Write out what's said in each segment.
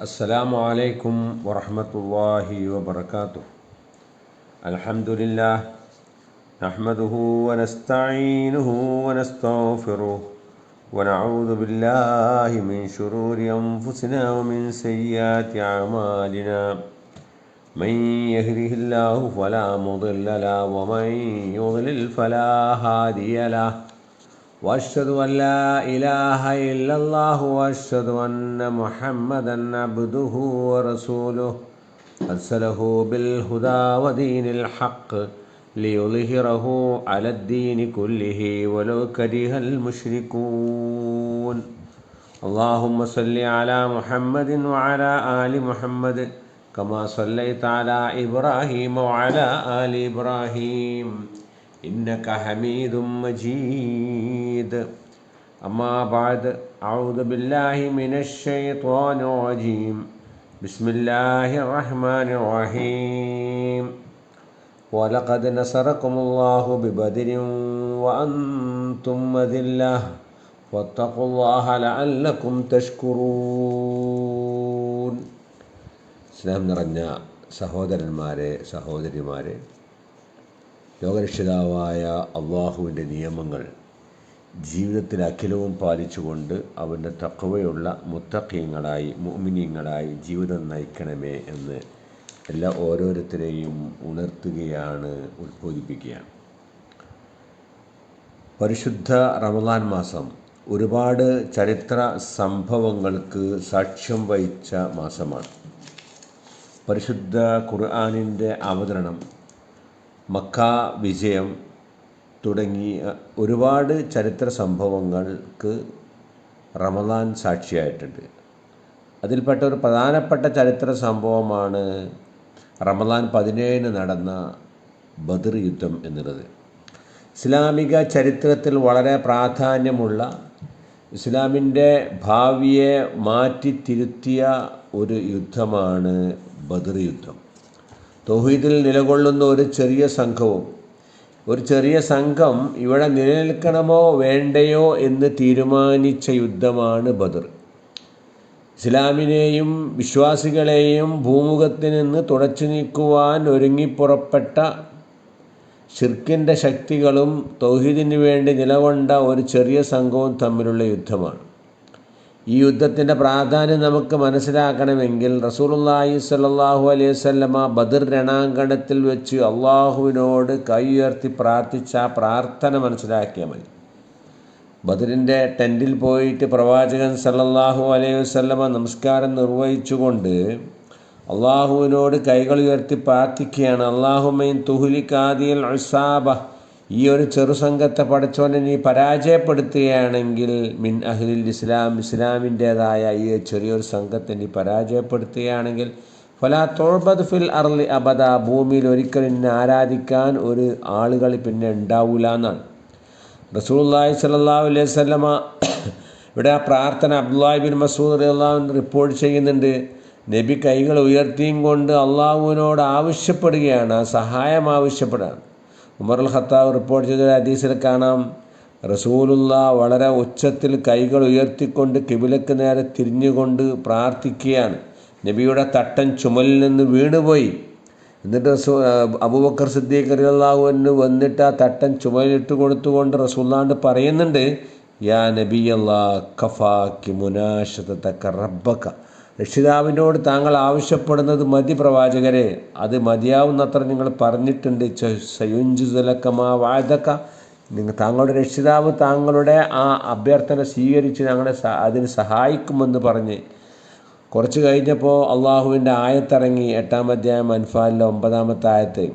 السلام عليكم ورحمة الله وبركاته. الحمد لله نحمده ونستعينه ونستغفره ونعوذ بالله من شرور أنفسنا ومن سيئات أعمالنا. من يهده الله فلا مضل له ومن يضلل فلا هادي له. وأشهد أن لا إله إلا الله وأشهد أن محمدا عبده ورسوله أرسله بالهدى ودين الحق ليظهره على الدين كله ولو كره المشركون. اللهم صل على محمد وعلى آل محمد كما صليت على إبراهيم وعلى آل إبراهيم إنك حميد مجيد. أما بعد أعوذ بالله من الشيطان الرجيم. بسم الله الرحمن الرحيم. ولقد نصركم الله ببدر وأنتم أذلة واتقوا الله لعلكم تشكرون. സ്നേഹം നിറഞ്ഞ സഹോദരന്മാരെ, സഹോദരിമാരെ, ലോകരക്ഷിതാവായ അള്ളാഹുവിൻ്റെ നിയമങ്ങൾ ജീവിതത്തിൽ അഖിലവും പാലിച്ചുകൊണ്ട് അവൻ്റെ തഖ്വയുള്ള മുത്തഖീങ്ങളായി മുഅ്മിനീങ്ങളായി ജീവിതം നയിക്കണമേ എന്ന് ഓരോരുത്തരെയും ഉണർത്തുകയാണ്, ഉത്ബോധിപ്പിക്കുകയാണ്. പരിശുദ്ധ റമദാൻ മാസം ഒരുപാട് ചരിത്ര സംഭവങ്ങൾക്ക് സാക്ഷ്യം വഹിച്ച മാസമാണ്. പരിശുദ്ധ ഖുർആനിൻ്റെ അവതരണം, മക്ക വിജയം തുടങ്ങി ഒരുപാട് ചരിത്ര സംഭവങ്ങൾക്ക് റമദാൻ സാക്ഷിയായിട്ടുണ്ട്. അതിൽപ്പെട്ട ഒരു പ്രധാനപ്പെട്ട ചരിത്ര സംഭവമാണ് റമദാൻ 17 നടന്ന ബദർ യുദ്ധം എന്നുള്ളത്. ഇസ്ലാമിക ചരിത്രത്തിൽ വളരെ പ്രാധാന്യമുള്ള, ഇസ്ലാമിൻ്റെ ഭാവിയെ മാറ്റിത്തിരുത്തിയ ഒരു യുദ്ധമാണ് ബദർ യുദ്ധം. തൗഹീദിൽ നിലകൊള്ളുന്ന ഒരു ചെറിയ സംഘം ഇവിടെ നിലനിൽക്കണമോ വേണ്ടയോ എന്ന് തീരുമാനിച്ച യുദ്ധമാണ് ബദർ. ഇസ്ലാമിനെയും വിശ്വാസികളെയും ഭൂമുഖത്ത് നിന്ന് തുടച്ചു നീക്കുവാൻ ഒരുങ്ങിപ്പുറപ്പെട്ട ശിർക്കിൻ്റെ ശക്തികളും തൗഹീദിന് വേണ്ടി നിലകൊണ്ട ഒരു ചെറിയ സംഘവും തമ്മിലുള്ള യുദ്ധമാണ്. ഈ യുദ്ധത്തിൻ്റെ പ്രാധാന്യം നമുക്ക് മനസ്സിലാക്കണമെങ്കിൽ റസൂലുള്ളാഹി സ്വല്ലല്ലാഹു അലൈഹി വസല്ലമ ബദർ രണാങ്കണത്തിൽ വെച്ച് അള്ളാഹുവിനോട് കൈ ഉയർത്തി പ്രാർത്ഥിച്ച ആ പ്രാർത്ഥന മനസ്സിലാക്കിയാൽ മതി. ബദറിൻ്റെ ടെൻറ്റിൽ പോയിട്ട് പ്രവാചകൻ സ്വല്ലല്ലാഹു അലൈഹി വസല്ലമ നമസ്കാരം നിർവഹിച്ചുകൊണ്ട് അള്ളാഹുവിനോട് കൈകൾ ഉയർത്തി പ്രാർത്ഥിക്കുകയാണ്. അല്ലാഹുമ്മ ഇൻ തുഹ്ലിക ഹാദിഹിൽ ഉസാബ, ഈ ഒരു ചെറുസംഘത്തെ പടച്ചോനെ നീ പരാജയപ്പെടുത്തുകയാണെങ്കിൽ, മിൻ അഹ്ലിൽ ഇസ്ലാം, ഇസ്ലാമിൻ്റേതായ ഈ ചെറിയൊരു സംഘത്തെ നീ പരാജയപ്പെടുത്തുകയാണെങ്കിൽ, ഫലാ തുഅബദ് ഫിൽ അർളി അബദ, ഭൂമിയിൽ ഒരിക്കലും നിന്നെ ആരാധിക്കാൻ ഒരു ആളുകൾ പിന്നെ ഉണ്ടാവില്ല എന്നാണ്. റസൂലുള്ളാഹി സ്വല്ലല്ലാഹു അലൈഹി വസല്ലമ ഇവിടെ ആ പ്രാർത്ഥന അബ്ദുല്ലാഹി ബിൻ മസ്ഊദ് റളിയല്ലാഹു അൻഹു റിപ്പോർട്ട് ചെയ്യുന്നുണ്ട്. നബി കൈകൾ ഉയർത്തിയും കൊണ്ട് അള്ളാഹുവിനോട് ആവശ്യപ്പെടുകയാണ്, സഹായം ആവശ്യപ്പെടുകയാണ്. ഉമറുൽ ഖത്താബ് റിപ്പോർട്ട് ചെയ്ത ഹദീസിൽ കാണാം, റസൂലുള്ള വളരെ ഉച്ചത്തിൽ കൈകൾ ഉയർത്തിക്കൊണ്ട് കിബിലക്ക് നേരെ തിരിഞ്ഞുകൊണ്ട് പ്രാർത്ഥിക്കുകയാണ്. നബിയുടെ തട്ടൻ ചുമലിൽ നിന്ന് വീണുപോയി. എന്നിട്ട് അബൂബക്കർ സിദ്ദീഖ് റളിയല്ലാഹു അൻഹു വന്നിട്ട് ആ തട്ടൻ ചുമലിലിട്ട് കൊടുത്തുകൊണ്ട് റസൂലുള്ളാഹിനോട് പറയുന്നുണ്ട്, യാ നബിയല്ലാഹ് കഫാക്കി മുനാശതക റബ്ബക, രക്ഷിതാവിനോട് താങ്കൾ ആവശ്യപ്പെടുന്നത് മതി പ്രവാചകരെ, അത് മതിയാവുന്നത്ര നിങ്ങൾ പറഞ്ഞിട്ടുണ്ട്. സയുൻജുസലക്കമാ വാദക, താങ്കളുടെ രക്ഷിതാവ് താങ്കളുടെ ആ അഭ്യർത്ഥന സ്വീകരിച്ച് ഞങ്ങളെ അതിന് സഹായിക്കുമെന്ന് പറഞ്ഞ് കുറച്ച് കഴിഞ്ഞപ്പോൾ അള്ളാഹുവിൻ്റെ ആയത്തിറങ്ങി. 8-ാം അധ്യായം അൻഫാലിലെ 9-ാമത്തെ ആയത്ത്,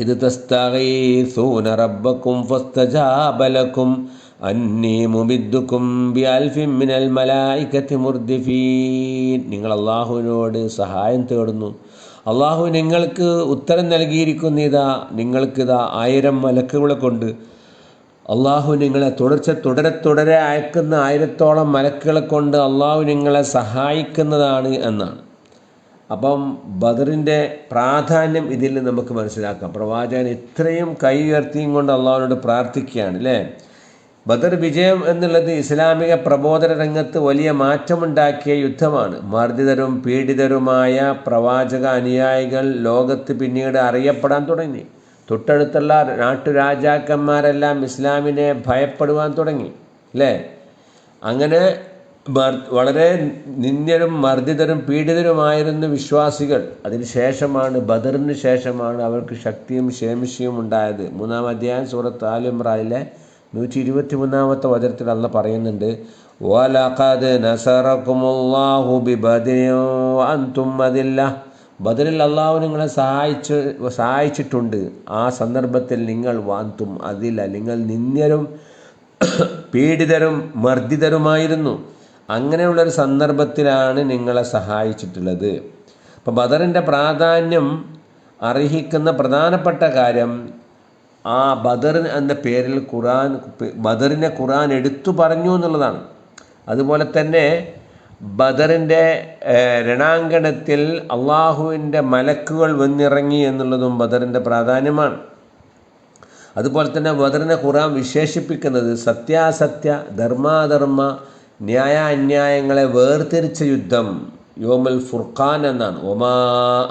ഇത് തസ്തഗീസൂന റബ്ബക്കും ഫസ്തജാബ ലക്കും അന്നീ മുമിദ്ദുക്കും ബിഅൽഫിൻ മിനൽ മലായികത്തി മുർദിഫീൻ. നിങ്ങൾ അള്ളാഹുവിനോട് സഹായം തേടുന്നു, അള്ളാഹു നിങ്ങൾക്ക് ഉത്തരം നൽകിയിരിക്കുന്നതാ, നിങ്ങൾക്കിതാ 1000 മലക്കുകളെ കൊണ്ട് അള്ളാഹു നിങ്ങളെ തുടരെ അയക്കുന്ന 1000-ഓളം മലക്കുകളെ കൊണ്ട് അള്ളാഹു നിങ്ങളെ സഹായിക്കുന്നതാണ് എന്നാണ്. അപ്പം ബദറിൻ്റെ പ്രാധാന്യം ഇതിൽ നമുക്ക് മനസ്സിലാക്കാം. പ്രവാചകൻ ഇത്രയും കൈ ഉയർത്തിയും കൊണ്ട് അള്ളാഹുവിനോട് പ്രാർത്ഥിക്കുകയാണ് അല്ലേ. ബദർ വിജയം എന്നുള്ളത് ഇസ്ലാമിക പ്രബോധന രംഗത്ത് വലിയ മാറ്റമുണ്ടാക്കിയ യുദ്ധമാണ്. മർദ്ദിതരും പീഡിതരുമായ പ്രവാചക അനുയായികൾ ലോകത്ത് പിന്നീട് അറിയപ്പെടാൻ തുടങ്ങി. തൊട്ടടുത്തുള്ള നാട്ടുരാജാക്കന്മാരെല്ലാം ഇസ്ലാമിനെ ഭയപ്പെടുവാൻ തുടങ്ങി, അല്ലേ? അങ്ങനെ വളരെ നിന്ദ്യരും മർദ്ദിതരും പീഡിതരുമായിരുന്നു വിശ്വാസികൾ. അതിനുശേഷമാണ്, ബദറിന് ശേഷമാണ് അവർക്ക് ശക്തിയും ശേഷിയും ഉണ്ടായത്. 3-ാം അധ്യായം സൂറത്ത് ആൽ ഇംറാനിലെ 123-ാമത്തെ വചനത്തിൽ അല്ലാഹ് പറയുന്നുണ്ട്, വലഖദ് നസറകുമുല്ലാഹു ബിബദ്രിൻ വഅൻതും അദില്ല. ബദറിൽ അള്ളാഹു നിങ്ങളെ സഹായിച്ചിട്ടുണ്ട്. ആ സന്ദർഭത്തിൽ നിങ്ങൾ വാന്തും അതില്ല, നിങ്ങൾ നിന്ദ്യരും പീഡിതരും മർദ്ദിതരുമായിരുന്നു. അങ്ങനെയുള്ളൊരു സന്ദർഭത്തിലാണ് നിങ്ങളെ സഹായിച്ചിട്ടുള്ളത്. അപ്പോൾ ബദറിൻ്റെ പ്രാധാന്യം അർഹിക്കുന്ന പ്രധാനപ്പെട്ട കാര്യം, ആ ബദർ എന്ന പേരിൽ ബദറിനെ ഖുർആൻ എടുത്തു പറഞ്ഞു എന്നുള്ളതാണ്. അതുപോലെ തന്നെ ബദറിൻ്റെ രണാങ്കണത്തിൽ അള്ളാഹുവിൻ്റെ മലക്കുകൾ വന്നിറങ്ങി എന്നുള്ളതും ബദറിൻ്റെ പ്രാധാന്യമാണ്. അതുപോലെ തന്നെ ബദറിനെ ഖുർആൻ വിശേഷിപ്പിക്കുന്നത് സത്യാസത്യ, ധർമാധർമ്മ, ന്യായ അന്യായങ്ങളെ വേർതിരിച്ച യുദ്ധം, യോമൽ ഫുർഖാൻ എന്നാണ്. ഒമാ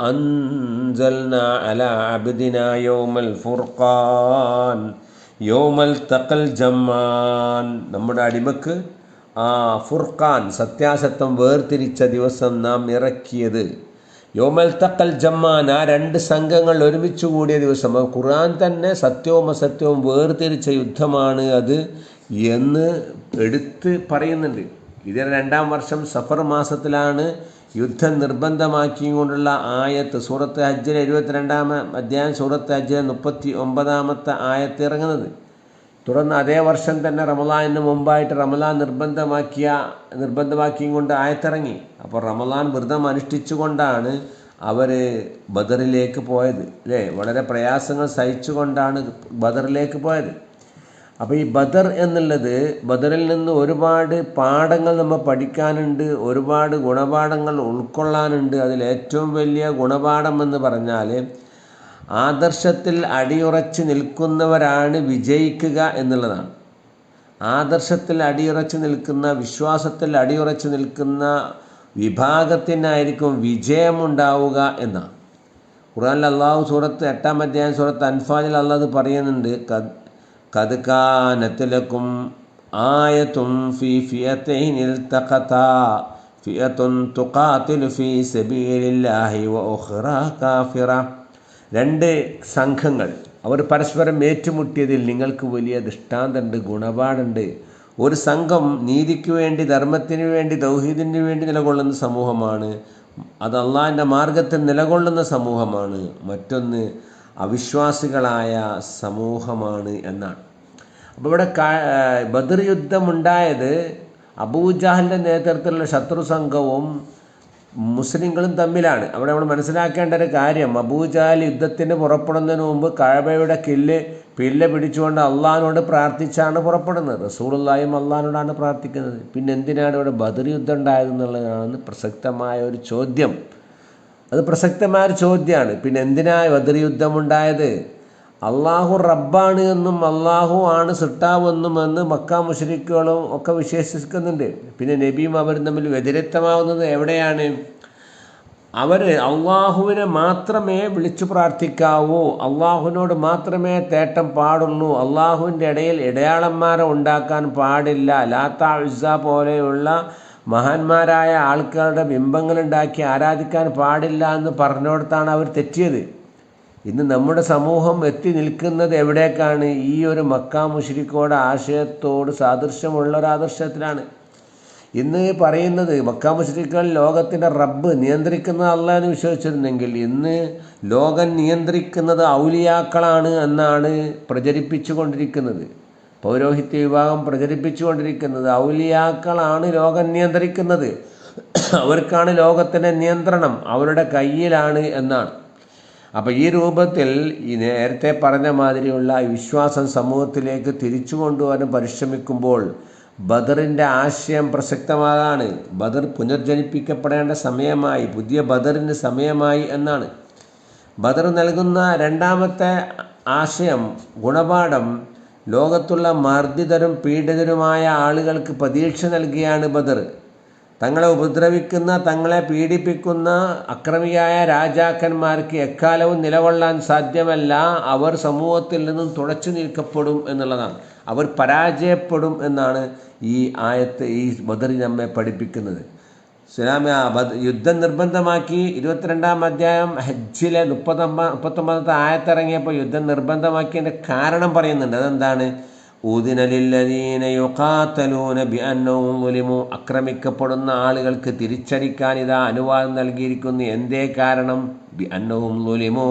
അൻസൽനാ അലാ അബ്ദിനാ യൗമൽ ഫുർഖാൻ യൗമൽ തഖൽ ജമ്മാൻ. നമ്മുടെ അടിമക്ക് ഫുർഖാൻ, സത്യാസത്യം വേർതിരിച്ച ദിവസം നാം ഇറക്കിയത്. യൗമൽ തഖൽ ജമ്മാൻ, ആ രണ്ട് സംഘങ്ങൾ ഒരുമിച്ച് കൂടിയ ദിവസം. ഖുർആൻ തന്നെ സത്യവും അസത്യവും വേർതിരിച്ച യുദ്ധമാണ് അത് എന്ന് എടുത്ത് പറയുന്നുണ്ട്. ഇതിന് 2-ാം വർഷം സഫർ മാസത്തിലാണ് യുദ്ധം നിർബന്ധമാക്കിക്കൊണ്ടുള്ള ആയത്ത് സൂറത്ത് ഹജ്ജിലെ 22-ാം അധ്യായം സൂറത്ത് ഹജ്ജിലെ 39-ാമത്തെ ആയത്ത് ഇറങ്ങുന്നത്. തുടർന്ന് അതേ വർഷം തന്നെ റമളാനിന് മുമ്പായിട്ട് റമളാൻ നിർബന്ധമാക്കിയും കൊണ്ട് ആയത്തിറങ്ങി. അപ്പോൾ റമളാൻ വ്രതം അനുഷ്ഠിച്ചുകൊണ്ടാണ് അവർ ബദറിലേക്ക് പോയത്, അല്ലേ? വളരെ പ്രയാസങ്ങൾ സഹിച്ചുകൊണ്ടാണ് ബദറിലേക്ക് പോയത്. അപ്പോൾ ഈ ബദർ എന്നുള്ളത്, ബദറിൽ നിന്ന് ഒരുപാട് പാഠങ്ങൾ നമ്മൾ പഠിക്കാനുണ്ട്, ഒരുപാട് ഗുണപാഠങ്ങൾ ഉൾക്കൊള്ളാനുണ്ട്. അതിലേറ്റവും വലിയ ഗുണപാഠം എന്ന് പറഞ്ഞാൽ, ആദർശത്തിൽ അടിയുറച്ച് നിൽക്കുന്നവരാണ് വിജയിക്കുക എന്നുള്ളതാണ്. ആദർശത്തിൽ അടിയുറച്ച് നിൽക്കുന്ന, വിശ്വാസത്തിൽ അടിയുറച്ച് നിൽക്കുന്ന വിഭാഗത്തിനായിരിക്കും വിജയമുണ്ടാവുക എന്നാണ്. ഖുർആനിൽ അള്ളാഹു സൂറത്ത് 8-ാം അധ്യായം സൂറത്ത് അൻഫാലിൽ അള്ളാഹ് പറയുന്നുണ്ട്, ഖദ് കാനത് ലക്കും ആയത്തുൻ ഫീ ഫിയതൈനി ഇൽതഖതാ ഫിയതുൻ തുഖാതിലു ഫീ സബീലില്ലാഹി വ ഉഖ്റാ കാഫിറ. രണ്ട് സംഘങ്ങൾ അവർ പരസ്പരം ഏറ്റുമുട്ടിയതിൽ നിങ്ങൾക്ക് വലിയ ദൃഷ്ടാന്തമുണ്ട്, ഗുണപാഠമുണ്ട്. ഒരു സംഘം നീതിക്ക് വേണ്ടി, ധർമ്മത്തിന് വേണ്ടി, തൗഹീദിന് വേണ്ടി നിലകൊള്ളുന്ന സമൂഹമാണ്, അത് അള്ളാഹിൻ്റെ മാർഗത്തിൽ നിലകൊള്ളുന്ന സമൂഹമാണ്. മറ്റൊന്ന് അവിശ്വാസികളായ സമൂഹമാണ് എന്നാണ്. അപ്പോൾ ഇവിടെ ബദർ യുദ്ധമുണ്ടായത് അബൂജഹലിൻ്റെ നേതൃത്വത്തിലുള്ള ശത്രു സംഘവും മുസ്ലിങ്ങളും തമ്മിലാണ്. അവിടെ നമ്മൾ മനസ്സിലാക്കേണ്ട ഒരു കാര്യം, അബൂജഹൽ യുദ്ധത്തിന് പുറപ്പെടുന്നതിന് മുമ്പ് കഅബയുടെ പില്ല പിടിച്ചുകൊണ്ട് അള്ളാഹിനോട് പ്രാർത്ഥിച്ചാണ് പുറപ്പെടുന്നത്. റസൂലുള്ളാഹിയും അള്ളാഹിനോടാണ് പ്രാർത്ഥിക്കുന്നത്. പിന്നെ എന്തിനാണ് ഇവിടെ ബദർ യുദ്ധം ഉണ്ടായതെന്നുള്ളതാണ് പ്രസക്തമായ ഒരു ചോദ്യം. അത് പ്രസക്തമായൊരു ചോദ്യമാണ്. പിന്നെ എന്തിനാണ് ബദർ യുദ്ധമുണ്ടായത്? അള്ളാഹു റബ്ബാണ് എന്നും അള്ളാഹു ആണ് സിട്ടാവെന്നും എന്ന് മക്ക മുശ്രിക്കുകളും ഒക്കെ വിശ്വസിക്കുന്നുണ്ട്. പിന്നെ നബിയും അവരും തമ്മിൽ വ്യതിരിക്തമാവുന്നത് എവിടെയാണ്? അവർ അള്ളാഹുവിനെ മാത്രമേ വിളിച്ചു പ്രാർത്ഥിക്കാവൂ, അള്ളാഹുവിനോട് മാത്രമേ തേട്ടം പാടുള്ളൂ, അള്ളാഹുവിൻ്റെ ഇടയിൽ ഇടയാളന്മാരെ ഉണ്ടാക്കാൻ പാടില്ല, ലാത്ത ഉസ്സ പോലെയുള്ള മഹാന്മാരായ ആൾക്കാരുടെ ബിംബങ്ങളുണ്ടാക്കി ആരാധിക്കാൻ പാടില്ല എന്ന് പറഞ്ഞിടത്താണ് അവർ തെറ്റിയത്. ഇന്ന് നമ്മുടെ സമൂഹം എത്തി നിൽക്കുന്നത് എവിടേക്കാണ്? ഈ ഒരു മക്ക മുശ്രിക്കോട് ആശയത്തോട് സാദൃശ്യമുള്ള ഒരു ആദർശത്തിലാണ് ഇന്ന് പറയുന്നത്. മക്ക മുശ്രിക്കുകൾ ലോകത്തിൻ്റെ റബ്ബ് നിയന്ത്രിക്കുന്നത് അല്ലാഹ് എന്ന് വിശ്വസിച്ചിരുന്നെങ്കിൽ ഇന്ന് ലോകം നിയന്ത്രിക്കുന്നത് ഔലിയാക്കളാണ് എന്നാണ് പ്രചരിപ്പിച്ചു കൊണ്ടിരിക്കുന്നത്. പൗരോഹിത്യ വിഭാഗം പ്രചരിപ്പിച്ചു കൊണ്ടിരിക്കുന്നത് ഔലിയാക്കളാണ് ലോകം നിയന്ത്രിക്കുന്നത്, അവർക്കാണ് ലോകത്തിൻ്റെ നിയന്ത്രണം, അവരുടെ കയ്യിലാണ് എന്നാണ്. അപ്പോൾ ഈ രൂപത്തിൽ ഈ നേരത്തെ പറഞ്ഞ മാതിരിയുള്ള വിശ്വാസം സമൂഹത്തിലേക്ക് തിരിച്ചു കൊണ്ടുവരാൻ പരിശ്രമിക്കുമ്പോൾ ബദറിൻ്റെ ആശയം പ്രസക്തമാകാണ്. ബദർ പുനർജനിപ്പിക്കപ്പെടേണ്ട സമയമായി, പുതിയ ബദറിന് സമയമായി എന്നാണ്. ബദർ നൽകുന്ന രണ്ടാമത്തെ ആശയം, ഗുണപാഠം, ലോകത്തുള്ള മർദ്ദിതരും പീഡിതരുമായ ആളുകൾക്ക് പ്രതീക്ഷ നൽകിയാണ് ബദർ. തങ്ങളെ ഉപദ്രവിക്കുന്ന, തങ്ങളെ പീഡിപ്പിക്കുന്ന അക്രമിയായ രാജാക്കന്മാർക്ക് എക്കാലവും നിലകൊള്ളാൻ സാധ്യമല്ല. അവർ സമൂഹത്തിൽ നിന്നും തുടച്ചു നീക്കപ്പെടും എന്നുള്ളതാണ്. അവർ പരാജയപ്പെടും എന്നാണ് ഈ ആയത്ത്, ഈ ബദർ നമ്മെ പഠിപ്പിക്കുന്നത്. യുദ്ധം നിർബന്ധമാക്കി 22-ാം അധ്യായം ഹജ്ജിലെ 39-ാമത്തെ ആയത്തിറങ്ങിയപ്പോൾ യുദ്ധം നിർബന്ധമാക്കിയതിൻ്റെ കാരണം പറയുന്നുണ്ട്. അതെന്താണ്? ഊദിന ലില്ലദീന യുഖാതലൂന ബിഅന്നഹും ളുലിമു, ആക്രമിക്കപ്പെടുന്ന ആളുകൾക്ക് തിരിച്ചടിക്കാൻ ഇതാ അനുവാദം നൽകിയിരിക്കുന്നു. എന്തേ കാരണം? ബിഅന്നഹും ളുലിമു,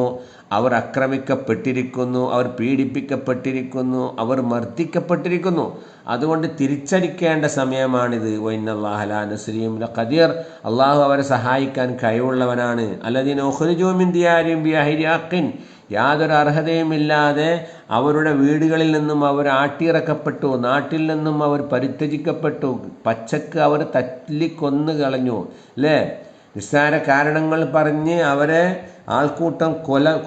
അവർ ആക്രമിക്കപ്പെട്ടിരിക്കുന്നു, അവർ പീഡിപ്പിക്കപ്പെട്ടിരിക്കുന്നു, അവർ മർദ്ദിക്കപ്പെട്ടിരിക്കുന്നു. അതുകൊണ്ട് തിരിച്ചടിക്കേണ്ട സമയമാണിത്. വഇന്നല്ലാഹ ലാ നസ്രിഹിം ലഖദീർ, അള്ളാഹു അവരെ സഹായിക്കാൻ കഴിവുള്ളവനാണ്. അല്ലദീന ഉഖ്രിജൂ മിൻ ദിയാരിഹിം ബിഗൈരി ഹഖ്ഖിൻ, യാതൊരു അർഹതയുമില്ലാതെ അവരുടെ വീടുകളിൽ നിന്നും അവർ ആട്ടിയിറക്കപ്പെട്ടു, നാട്ടിൽ നിന്നും അവർ പരിത്യജിക്കപ്പെട്ടു, പച്ചക്ക് അവർ തല്ലിക്കൊന്നു കളഞ്ഞു അല്ലേ? നിസ്സാര കാരണങ്ങൾ പറഞ്ഞ് അവരെ ആൾക്കൂട്ടം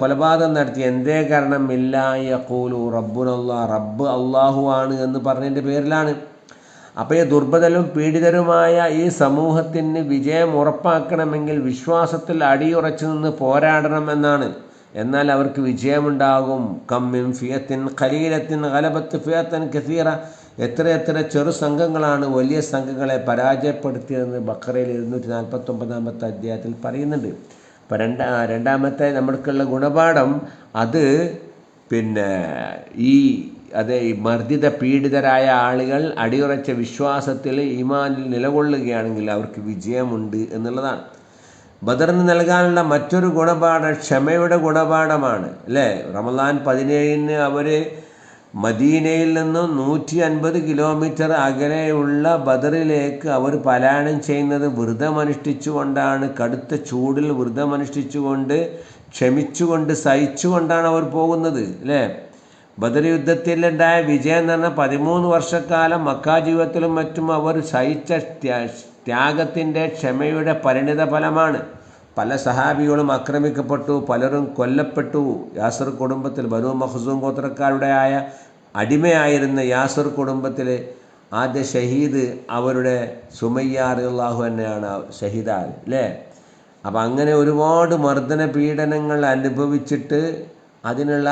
കൊലപാതകം നടത്തി. എന്തേ കാരണം? ഇല്ലാ യഖൂലു റബ്ബുനല്ലാ, റബ്ബ് അള്ളാഹു ആണ് എന്ന് പറഞ്ഞതിൻ്റെ പേരിലാണ്. അപ്പോൾ ഈ ദുർബലരും പീഡിതരുമായ ഈ സമൂഹത്തിന് വിജയം ഉറപ്പാക്കണമെങ്കിൽ വിശ്വാസത്തിൽ അടിയുറച്ചു നിന്ന് പോരാടണം എന്നാണ്. എന്നാൽ അവർക്ക് വിജയമുണ്ടാകും. കമ്മിൻ ഫിയത്തിൻ ഖലീലത്തിൻ ഗലബത്ത് ഫിയത്തൻ കസീറ, എത്ര ചെറു സംഘങ്ങളാണ് വലിയ സംഘങ്ങളെ പരാജയപ്പെടുത്തിയതെന്ന് ബഖറയിൽ 249-ാമത്തെ അധ്യായത്തിൽ പറയുന്നുണ്ട്. അപ്പം രണ്ടാമത്തെ നമ്മൾക്കുള്ള ഗുണപാഠം അത് ഈ മർദ്ദിത പീഡിതരായ ആളുകൾ അടിയുറച്ച വിശ്വാസത്തിൽ ഈമാനിൽ നിലകൊള്ളുകയാണെങ്കിൽ അവർക്ക് വിജയമുണ്ട് എന്നുള്ളതാണ്. ബദറിന് നൽകാനുള്ള മറ്റൊരു ഗുണപാഠം ക്ഷമയുടെ ഗുണപാഠമാണ് അല്ലേ? റമദാൻ 17-ന് അവർ മദീനയിൽ നിന്നും 150 കിലോമീറ്റർ അകലെയുള്ള ബദറിലേക്ക് അവർ പലായനം ചെയ്യുന്നത് വ്രതമനുഷ്ഠിച്ചുകൊണ്ടാണ്. കടുത്ത ചൂടിൽ വ്രതമനുഷ്ഠിച്ചുകൊണ്ട്, ക്ഷമിച്ചുകൊണ്ട്, സഹിച്ചുകൊണ്ടാണ് അവർ പോകുന്നത് അല്ലേ? ബദർ യുദ്ധത്തിലുണ്ടായ വിജയം എന്ന് പറഞ്ഞാൽ 13 വർഷക്കാലം മക്ക ജീവിതത്തിലും മറ്റും അവർ സഹിച്ച ത്യാഗത്തിൻ്റെ, ക്ഷമയുടെ പരിണിത ഫലമാണ്. പല സഹാബികളും ആക്രമിക്കപ്പെട്ടു, പലരും കൊല്ലപ്പെട്ടു. യാസർ കുടുംബത്തിൽ ബനൂ മഖ്സൂം ഗോത്രക്കാരുടെ അടിമയായിരുന്ന യാസർ കുടുംബത്തിലെ ആദ്യ ഷഹീദ് അവരുടെ സുമയ്യ റളിയല്ലാഹു അൻഹയാണ് ഷഹീദായത് അല്ലേ? അപ്പം അങ്ങനെ ഒരുപാട് മർദ്ദന പീഡനങ്ങൾ അനുഭവിച്ചിട്ട് അതിനുള്ള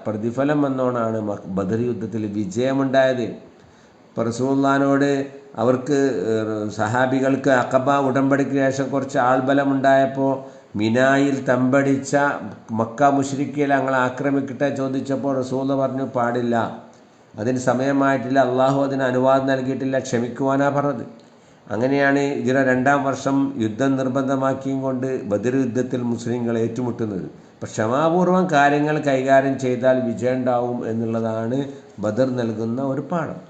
പ്രതിഫലം വന്നോണാണ് ബദർ യുദ്ധത്തിൽ വിജയമുണ്ടായത്. ഇപ്പോൾ റസൂലുള്ളാഹിനോട് അവർക്ക് സഹാബികൾക്ക് അഖബ ഉടമ്പടിക്ക് ശേഷം കുറച്ച് ആൾബലമുണ്ടായപ്പോൾ മിനായിൽ തമ്പടിച്ച മക്ക മുശ്രിക്കുകളെ ഞങ്ങളെ ആക്രമിക്കട്ടെ ചോദിച്ചപ്പോൾ റസൂൽ പറഞ്ഞു പാടില്ല, അതിന് സമയമായിട്ടില്ല, അള്ളാഹു അതിന് അനുവാദം നൽകിയിട്ടില്ല, ക്ഷമിക്കുവാനാണ് പറഞ്ഞത്. അങ്ങനെയാണ് ഹിജ്റ 2-ാം വർഷം യുദ്ധം നിർബന്ധമാക്കിയും കൊണ്ട് ബദർ യുദ്ധത്തിൽ മുസ്ലിങ്ങൾ ഏറ്റുമുട്ടുന്നത്. അപ്പം ക്ഷമാപൂർവം കാര്യങ്ങൾ കൈകാര്യം ചെയ്താൽ വിജയം ഉണ്ടാവും എന്നുള്ളതാണ് ബദർ നൽകുന്ന ഒരു പാഠം.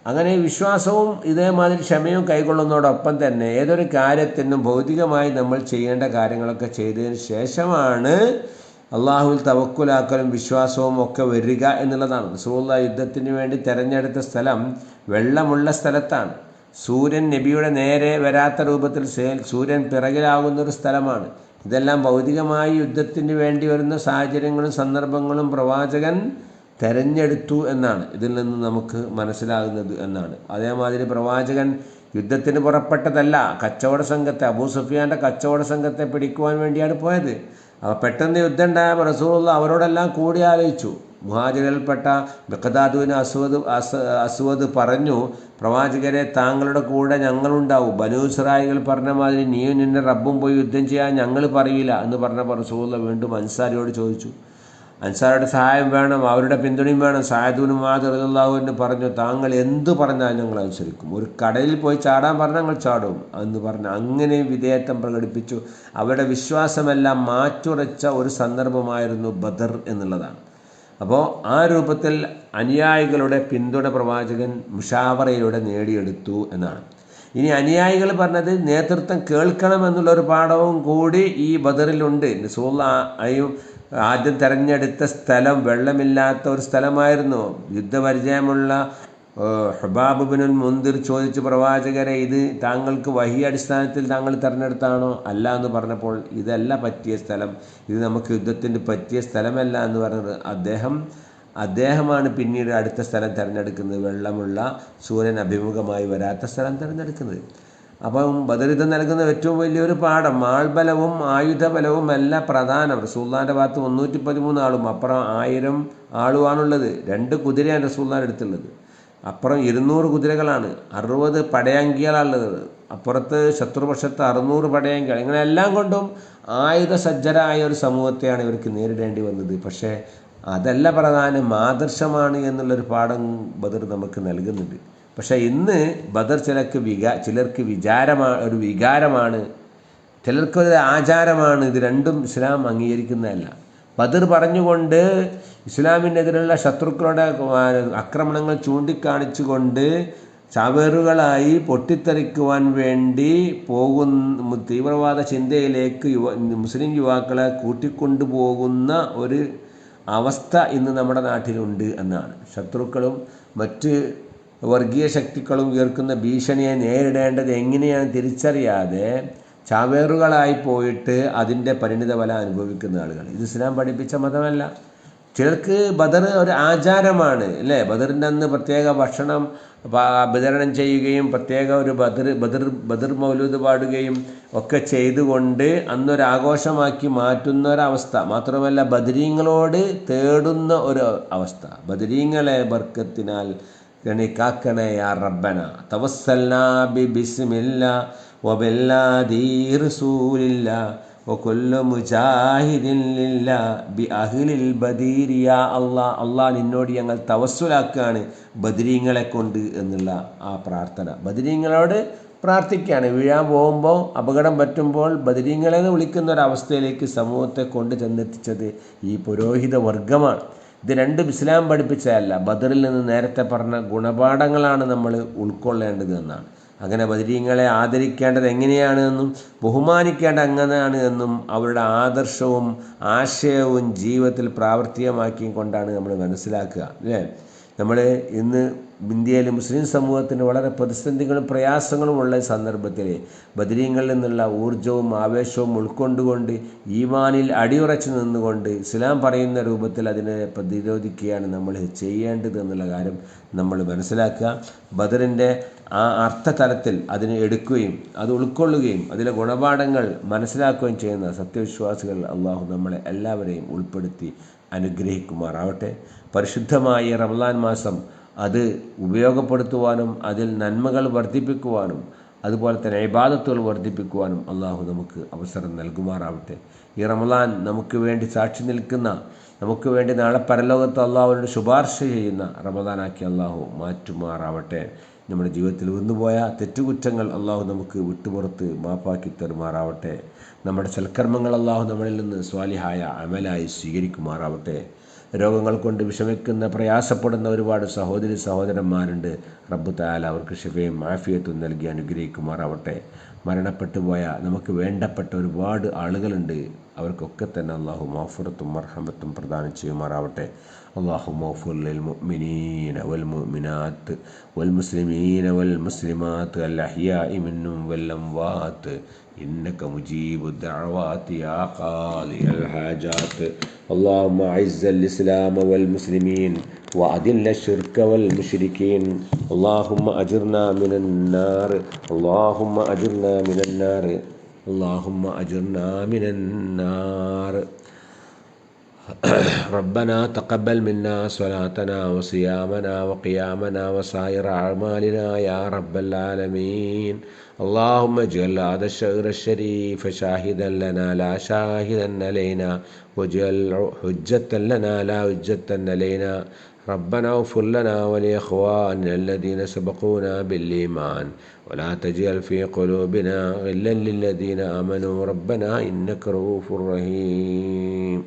അങ്ങനെ വിശ്വാസവും ഇതേമാതിരി ക്ഷമയും കൈകൊള്ളുന്നതോടൊപ്പം തന്നെ ഏതൊരു കാര്യത്തിനും ഭൗതികമായി നമ്മൾ ചെയ്യേണ്ട കാര്യങ്ങളൊക്കെ ചെയ്തതിന് ശേഷമാണ് അള്ളാഹുവിൽ തവക്കുലാക്കലും വിശ്വാസവും ഒക്കെ വരിക എന്നുള്ളതാണ്. റസൂലുള്ളാഹി യുദ്ധത്തിന് വേണ്ടി തിരഞ്ഞെടുത്ത സ്ഥലം വെള്ളമുള്ള സ്ഥലത്താണ്. സൂര്യൻ നബിയുടെ നേരെ വരാത്ത രൂപത്തിൽ സൂര്യൻ പിറകിലാകുന്നൊരു സ്ഥലമാണ്. ഇതെല്ലാം ഭൗതികമായി യുദ്ധത്തിന് വേണ്ടി വരുന്ന സാഹചര്യങ്ങളും സന്ദർഭങ്ങളും പ്രവാചകൻ തെരഞ്ഞെടുത്തു എന്നാണ് ഇതിൽ നിന്ന് നമുക്ക് മനസ്സിലാകുന്നത് എന്നാണ്. അതേമാതിരി പ്രവാചകൻ യുദ്ധത്തിന് പുറപ്പെട്ടതല്ല, കച്ചവട സംഘത്തെ, അബൂ സുഫിയാൻ്റെ കച്ചവട സംഘത്തെ പിടിക്കുവാൻ വേണ്ടിയാണ് പോയത്. അപ്പോൾ പെട്ടെന്ന് യുദ്ധം ഉണ്ടായപ്പോൾ റസൂലുള്ളാഹി അവരോടെല്ലാം കൂടി ആലോചിച്ചു. മുഹാജിറിൽപ്പെട്ട മിഖ്ദാദുവിന് അസ്വദ് പറഞ്ഞു, പ്രവാചകരെ താങ്കളുടെ കൂടെ ഞങ്ങളുണ്ടാവും. ബനൂ ഇസ്രായേൽ പറഞ്ഞ മാതിരി നീയും നിന്റെ റബ്ബും പോയി യുദ്ധം ചെയ്യാൻ ഞങ്ങൾ പറയില്ല എന്ന് പറഞ്ഞപ്പോൾ റസൂലുള്ളാഹി വീണ്ടും അൻസാരിയോട് ചോദിച്ചു. അൻസാരുടെ സഹായം വേണം, അവരുടെ പിന്തുണയും വേണം. സഅദ് ഇബ്നു മുആദ് റളിയല്ലാഹു അൻഹു പറഞ്ഞു, താങ്കൾ എന്ത് പറഞ്ഞാലും ഞങ്ങൾ അനുസരിക്കും, ഒരു കടലിൽ പോയി ചാടാൻ പറഞ്ഞാൽ ഞങ്ങൾ ചാടും എന്ന് പറഞ്ഞു. അങ്ങനെ വിധേയത്വം പ്രകടിപ്പിച്ചു. അവരുടെ വിശ്വാസമെല്ലാം മാറ്റുറച്ച ഒരു സന്ദർഭമായിരുന്നു ബദർ എന്നുള്ളതാണ്. അപ്പോൾ ആ രൂപത്തിൽ അനുയായികളുടെ പിന്തുണ പ്രവാചകൻ മുഷാവറയിലൂടെ നേടിയെടുത്തു എന്നാണ്. ഇനി അനുയായികൾ പറഞ്ഞത് നേതൃത്വം കേൾക്കണമെന്നുള്ളൊരു പാഠവും കൂടി ഈ ബദറിലുണ്ട്. റസൂലുള്ളാഹി ആദ്യം തിരഞ്ഞെടുത്ത സ്ഥലം വെള്ളമില്ലാത്ത ഒരു സ്ഥലമായിരുന്നു. യുദ്ധപരിചയമുള്ള ഹുബാബ് ഇബ്നുൽ മുൻദിർ ചോദിച്ചു, പ്രവാചകരെ ഇത് താങ്കൾക്ക് വഹി അടിസ്ഥാനത്തിൽ താങ്കൾ തിരഞ്ഞെടുത്താണോ? അല്ല എന്ന് പറഞ്ഞപ്പോൾ ഇതല്ല പറ്റിയ സ്ഥലം, ഇത് നമുക്ക് യുദ്ധത്തിന് പറ്റിയ സ്ഥലമല്ല എന്ന് പറഞ്ഞത് അദ്ദേഹം അദ്ദേഹമാണ് പിന്നീട് അടുത്ത സ്ഥലം തിരഞ്ഞെടുക്കുന്നത്, വെള്ളമുള്ള സൂര്യൻ അഭിമുഖമായി വരാത്ത സ്ഥലം തിരഞ്ഞെടുക്കുന്നത്. അപ്പം ബദർ യുദ്ധം നൽകുന്ന ഏറ്റവും വലിയൊരു പാഠം, ആൾബലവും ആയുധബലവും അല്ല പ്രധാനം. റസൂലുള്ളാഹിൻ്റെ ഭാഗത്ത് 313 ആളും അപ്പുറം 1000 ആളുമാണുള്ളത്. 2 കുതിരയാണ് റസൂലുള്ളാഹിൻ്റെ അടുത്തുള്ളത്. അപ്പുറം 200 കുതിരകളാണ്, 60 പടയാങ്കികളാണുള്ളത്. അപ്പുറത്ത് ശത്രുപക്ഷത്ത് 600 പടയാങ്കികൾ. ഇങ്ങനെ എല്ലാം കൊണ്ടും ആയുധസജ്ജരായ ഒരു സമൂഹത്തെയാണ് ഇവർക്ക് നേരിടേണ്ടി വന്നത്. പക്ഷേ അതല്ല പ്രധാനം, ആദർശമാണ് എന്നുള്ളൊരു പാഠം ബദർ നമുക്ക് നൽകുന്നുണ്ട്. പക്ഷേ ഇന്ന് ബദർ ചിലർക്ക് ഒരു വികാരമാണ്, ചിലർക്കൊരു ആചാരമാണ്. ഇത് രണ്ടും ഇസ്ലാം അംഗീകരിക്കുന്നതല്ല. ബദർ പറഞ്ഞുകൊണ്ട് ഇസ്ലാമിനെതിരുള്ള ശത്രുക്കളുടെ ആക്രമണങ്ങൾ ചൂണ്ടിക്കാണിച്ചുകൊണ്ട് ചാവേറുകളായി പൊട്ടിത്തെറിക്കുവാൻ വേണ്ടി പോകുന്ന തീവ്രവാദ ചിന്തയിലേക്ക് മുസ്ലിം യുവാക്കളെ കൂട്ടിക്കൊണ്ടുപോകുന്ന ഒരു അവസ്ഥ ഇന്ന് നമ്മുടെ നാട്ടിലുണ്ട് എന്നാണ്. ശത്രുക്കളും മറ്റ് വർഗീയ ശക്തികളും ഉയർക്കുന്ന ഭീഷണിയെ നേരിടേണ്ടത് എങ്ങനെയാണ് തിരിച്ചറിയാതെ ചാവേറുകളായി പോയിട്ട് അതിൻ്റെ പരിണിത ഫലം അനുഭവിക്കുന്ന ആളുകൾ. ഇത് ഇസ്ലാം പഠിപ്പിച്ച മതമല്ല. ചിലർക്ക് ബദർ ഒരു ആചാരമാണ് അല്ലേ? ബദറിൻ്റെ അന്ന് പ്രത്യേക ഭക്ഷണം വിതരണം ചെയ്യുകയും പ്രത്യേക ഒരു ബദർ മൗലൂദ് പാടുകയും ഒക്കെ ചെയ്തുകൊണ്ട് അന്നൊരാഘോഷമാക്കി മാറ്റുന്ന ഒരവസ്ഥ. മാത്രമല്ല ബദരീങ്ങളോട് തേടുന്ന ഒരു അവസ്ഥ. ബദരീങ്ങളെ ബർക്കത്തിനാൽ കാക്കണേ യാ റബ്ബന തവസ്സൽനാ ബിസ്മില്ലാ വബില്ലാദി റസൂലില്ലാ വകുല്ലു മുജാഹിദിൻ ലില്ലാ ബിഅഹ്ലിൽ ബദീർ യാ അല്ലാഹ്. അല്ലാഹ് നിന്നോട് ഞങ്ങൾ തവസ്സുലാക്കുകയാണ് ബദരീങ്ങളെ കൊണ്ട് എന്നുള്ള ആ പ്രാർത്ഥന. ബദരീങ്ങളോട് പ്രാർത്ഥിക്കുകയാണ്. വീഴാൻ പോകുമ്പോൾ, അപകടം പറ്റുമ്പോൾ ബദരീങ്ങളെന്ന് വിളിക്കുന്ന ഒരവസ്ഥയിലേക്ക് സമൂഹത്തെ കൊണ്ട് ചെന്നെത്തിച്ചത് ഈ പുരോഹിത വർഗമാണ്. ഇത് രണ്ടും ഇസ്ലാം പഠിപ്പിച്ചതല്ല. ബദറിൽ നിന്ന് നേരത്തെ പറഞ്ഞ ഗുണപാഠങ്ങളാണ് നമ്മൾ ഉൾക്കൊള്ളേണ്ടത് എന്നാണ്. അങ്ങനെ ബദരീങ്ങളെ ആദരിക്കേണ്ടത് എങ്ങനെയാണ് എന്നും ബഹുമാനിക്കേണ്ടത് എങ്ങനെയാണ് എന്നും അവരുടെ ആദർശവും ആശയവും ജീവിതത്തിൽ പ്രാവർത്തികമാക്കിയും കൊണ്ടാണ് നമ്മൾ മനസ്സിലാക്കുക അല്ലേ? നമ്മൾ ഇന്ന് ഇന്ത്യയിലെ മുസ്ലിം സമൂഹത്തിന് വളരെ പ്രതിസന്ധികളും പ്രയാസങ്ങളും ഉള്ള സന്ദർഭത്തിൽ ബദരീങ്ങളിൽ നിന്നുള്ള ഊർജവും ആവേശവും ഉൾക്കൊണ്ടുകൊണ്ട് ഈമാനിൽ അടിയുറച്ചു നിന്നുകൊണ്ട് ഇസ്ലാം പറയുന്ന രൂപത്തിൽ അതിനെ പ്രതിരോധിക്കുകയാണ് നമ്മൾ ചെയ്യേണ്ടത് എന്നുള്ള കാര്യം നമ്മൾ മനസ്സിലാക്കുക. ബദറിൻ്റെ ആ അർത്ഥതലത്തിൽ അതിനെ എടുക്കുകയും അത് ഉൾക്കൊള്ളുകയും അതിലെ ഗുണപാഠങ്ങൾ മനസ്സിലാക്കുകയും ചെയ്യുന്ന സത്യവിശ്വാസികൾ അള്ളാഹു നമ്മളെ എല്ലാവരെയും ഉൾപ്പെടുത്തി അനുഗ്രഹിക്കുമാറാവട്ടെ. പരിശുദ്ധമായ റമളാൻ മാസം അത് ഉപയോഗപ്പെടുത്തുവാനും അതിൽ നന്മകൾ വർദ്ധിപ്പിക്കുവാനും അതുപോലെ തന്നെ ഇബാദത്തുകൾ വർദ്ധിപ്പിക്കുവാനും അള്ളാഹു നമുക്ക് അവസരം നൽകുമാറാവട്ടെ. ഈ റമളാൻ നമുക്ക് വേണ്ടി സാക്ഷി നിൽക്കുന്ന, നമുക്ക് വേണ്ടി നാളെ പരലോകത്ത് അള്ളാഹുവിനോട് ശുപാർശ ചെയ്യുന്ന റമളാനാക്കി അള്ളാഹു മാറ്റുമാറാവട്ടെ. നമ്മുടെ ജീവിതത്തിൽ വന്നുപോയ തെറ്റുകുറ്റങ്ങൾ അള്ളാഹു നമുക്ക് വിട്ടുപുറത്ത് മാപ്പാക്കി തരുമാറാവട്ടെ. നമ്മുടെ സൽക്കർമ്മങ്ങൾ അള്ളാഹു നമ്മളിൽ നിന്ന് സ്വാലിഹായ അമലായി സ്വീകരിക്കുമാറാവട്ടെ. രോഗങ്ങൾ കൊണ്ട് വിഷമിക്കുന്ന പ്രയാസപ്പെടുന്ന ഒരുപാട് സഹോദരി സഹോദരന്മാരുണ്ട്. റബ്ബ് തആല അവർക്ക് ശിഫയും ആഫിയത്തും നൽകി അനുഗ്രഹിക്കുമാറാവട്ടെ. മരണപ്പെട്ടു പോയ നമുക്ക് വേണ്ടപ്പെട്ട ഒരുപാട് ആളുകളുണ്ട്. അവർക്കൊക്കെ തന്നെ അള്ളാഹു മഗ്ഫിറത്തും മർഹമത്തും പ്രദാനം ചെയ്യുമാറാവട്ടെ. അല്ലാഹു മഗ്ഫിർ ലിൽ മുഅ്മിനീന വൽ മുഅ്മിനാത്ത് വൽ മുസ്ലിമീന വൽ മുസ്ലിമാത്ത് അൽ അഹ്യാഇ മിൻഹും വൽ അംവാത്ത് إنك مجيب الدعوات يا قاضي الحاجات. اللهم أعز الإسلام والمسلمين وأذل الشرك والمشركين. اللهم أجرنا من النار. اللهم أجرنا من النار. اللهم أجرنا من النار. ربنا تقبل منا صلاتنا وصيامنا وقيامنا وسائر أعمالنا يا رب العالمين. اللهم اجعل هذا الشهر الشريف شاهدا لنا لا شاهدا علينا واجعل حجة لنا لا حجة علينا. ربنا اغفر لنا ولإخواننا الذين سبقونا بالإيمان ولا تجعل في قلوبنا غلا للذين آمنوا ربنا إنك رؤوف رحيم.